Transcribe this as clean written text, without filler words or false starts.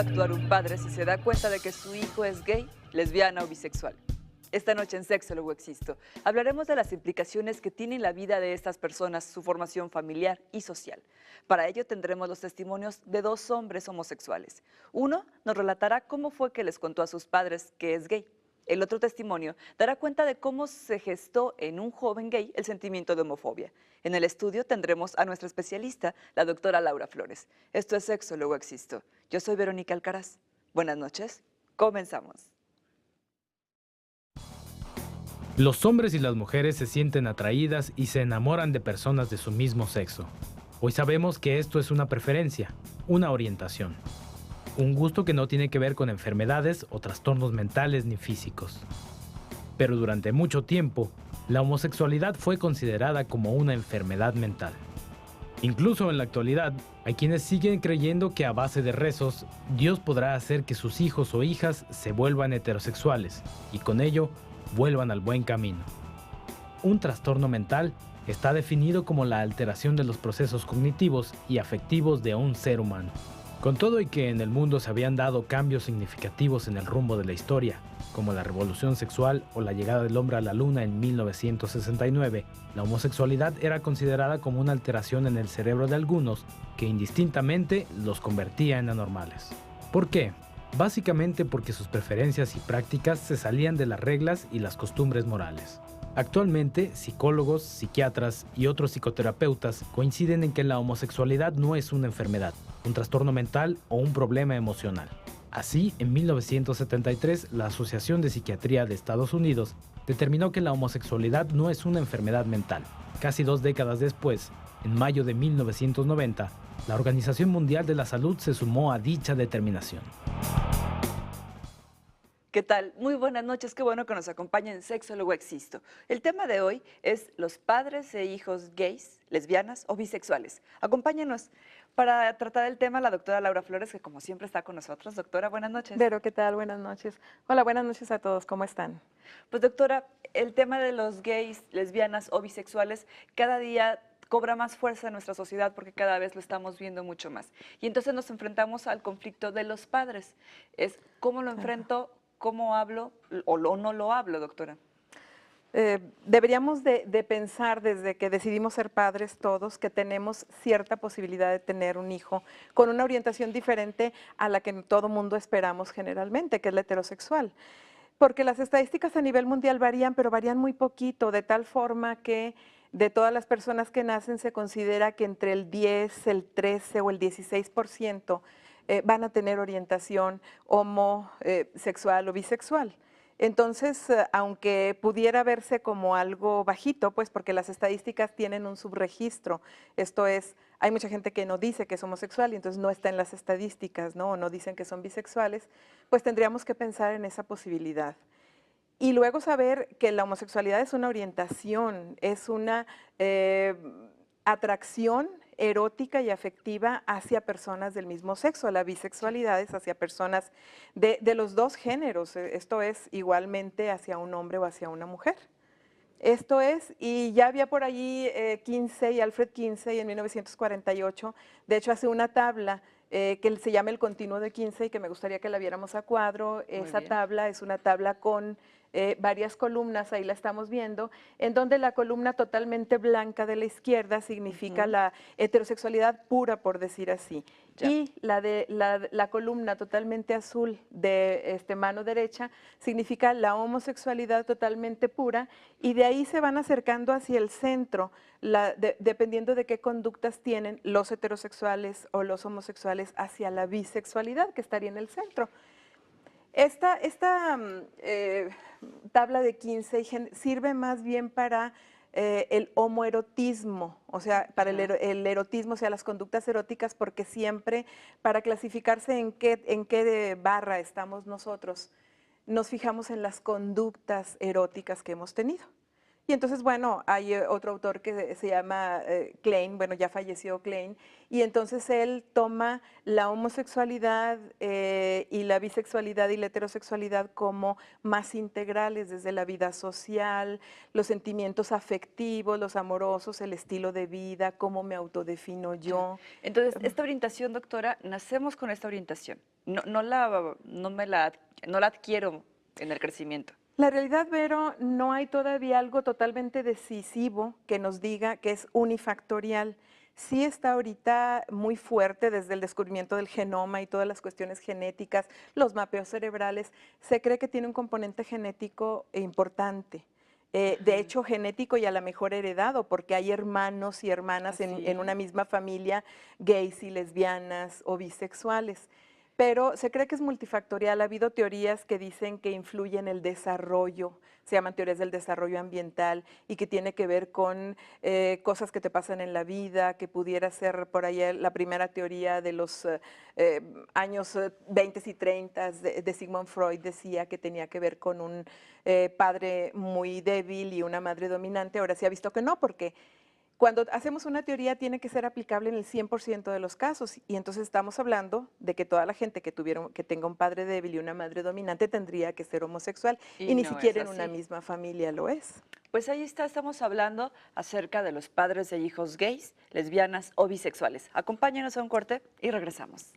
actuar un padre si se da cuenta de que su hijo es gay, lesbiana o bisexual? Esta noche en Sexólogo Existo hablaremos de las implicaciones que tiene en la vida de estas personas su formación familiar y social. Para ello tendremos los testimonios de dos hombres homosexuales. Uno nos relatará cómo fue que les contó a sus padres que es gay. El otro testimonio dará cuenta de cómo se gestó en un joven gay el sentimiento de homofobia. En el estudio tendremos a nuestra especialista, la doctora Laura Flores. Esto es Sexólogo Existo. Yo soy Verónica Alcaraz. Buenas noches. Comenzamos. Los hombres y las mujeres se sienten atraídas y se enamoran de personas de su mismo sexo. Hoy sabemos que esto es una preferencia, una orientación. Un gusto que no tiene que ver con enfermedades o trastornos mentales ni físicos. Pero durante mucho tiempo, la homosexualidad fue considerada como una enfermedad mental. Incluso en la actualidad, hay quienes siguen creyendo que a base de rezos, Dios podrá hacer que sus hijos o hijas se vuelvan heterosexuales y con ello vuelvan al buen camino. Un trastorno mental está definido como la alteración de los procesos cognitivos y afectivos de un ser humano. Con todo y que en el mundo se habían dado cambios significativos en el rumbo de la historia, como la revolución sexual o la llegada del hombre a la luna en 1969, la homosexualidad era considerada como una alteración en el cerebro de algunos que indistintamente los convertía en anormales. ¿Por qué? Básicamente porque sus preferencias y prácticas se salían de las reglas y las costumbres morales. Actualmente, psicólogos, psiquiatras y otros psicoterapeutas coinciden en que la homosexualidad no es una enfermedad, un trastorno mental o un problema emocional. Así, en 1973, la Asociación de Psiquiatría de Estados Unidos determinó que la homosexualidad no es una enfermedad mental. Casi 2 décadas después, en mayo de 1990, la Organización Mundial de la Salud se sumó a dicha determinación. ¿Qué tal? Muy buenas noches, qué bueno que nos acompañen en Sexólogo Existo. El tema de hoy es los padres e hijos gays, lesbianas o bisexuales. Acompáñenos para tratar el tema la doctora Laura Flores, que como siempre está con nosotros. Doctora, buenas noches. Vero, ¿qué tal? Buenas noches. Hola, buenas noches a todos, ¿cómo están? Pues doctora, el tema de los gays, lesbianas o bisexuales cada día cobra más fuerza en nuestra sociedad porque cada vez lo estamos viendo mucho más. Y entonces nos enfrentamos al conflicto de los padres. Es cómo lo enfrento, cómo hablo o no lo hablo, doctora. Deberíamos de pensar desde que decidimos ser padres todos que tenemos cierta posibilidad de tener un hijo con una orientación diferente a la que todo mundo esperamos generalmente, que es la heterosexual. Porque las estadísticas a nivel mundial varían, pero varían muy poquito, de tal forma que de todas las personas que nacen se considera que entre el 10, el 13 o el 16% van a tener orientación homosexual o bisexual. Entonces, aunque pudiera verse como algo bajito, pues porque las estadísticas tienen un subregistro, esto es, hay mucha gente que no dice que es homosexual y entonces no está en las estadísticas, ¿no? O no dicen que son bisexuales, pues tendríamos que pensar en esa posibilidad. Y luego saber que la homosexualidad es una orientación, es una atracción erótica y afectiva hacia personas del mismo sexo. La bisexualidad es hacia personas de los dos géneros, esto es igualmente hacia un hombre o hacia una mujer. Esto es, y ya había por allí Kinsey, Alfred Kinsey en 1948, de hecho hace una tabla que se llama el continuo de Kinsey, que me gustaría que la viéramos a cuadro. Esa tabla es una tabla con varias columnas, ahí la estamos viendo, en donde la columna totalmente blanca de la izquierda significa la heterosexualidad pura, por decir así. Ya. Y la columna totalmente azul de mano derecha significa la homosexualidad totalmente pura, y de ahí se van acercando hacia el centro, dependiendo de qué conductas tienen los heterosexuales o los homosexuales hacia la bisexualidad, que estaría en el centro. Esta tabla de Kinsey sirve más bien para el homoerotismo, o sea, para el erotismo, o sea, las conductas eróticas, porque siempre para clasificarse en qué barra estamos nosotros, nos fijamos en las conductas eróticas que hemos tenido. Y entonces, bueno, hay otro autor que se llama Klein, bueno, ya falleció Klein, y entonces él toma la homosexualidad y la bisexualidad y la heterosexualidad como más integrales desde la vida social, los sentimientos afectivos, los amorosos, el estilo de vida, cómo me autodefino yo. Entonces, esta orientación, doctora, nacemos con esta orientación. No la adquiero en el crecimiento. La realidad, Vero, no hay todavía algo totalmente decisivo que nos diga que es unifactorial. Sí está ahorita muy fuerte desde el descubrimiento del genoma y todas las cuestiones genéticas, los mapeos cerebrales. Se cree que tiene un componente genético importante. De hecho, genético y a lo mejor heredado, porque hay hermanos y hermanas en una misma familia, gays y lesbianas o bisexuales. Pero se cree que es multifactorial. Ha habido teorías que dicen que influye en el desarrollo, se llaman teorías del desarrollo ambiental y que tiene que ver con cosas que te pasan en la vida, que pudiera ser por ahí la primera teoría de los años 20 y 30 de Sigmund Freud decía que tenía que ver con un padre muy débil y una madre dominante. Ahora se ha visto que no, porque cuando hacemos una teoría tiene que ser aplicable en el 100% de los casos y entonces estamos hablando de que toda la gente que tenga un padre débil y una madre dominante tendría que ser homosexual y ni no siquiera es en una así. misma familia lo es. Pues ahí está, estamos hablando acerca de los padres de hijos gays, lesbianas o bisexuales. Acompáñenos a un corte y regresamos.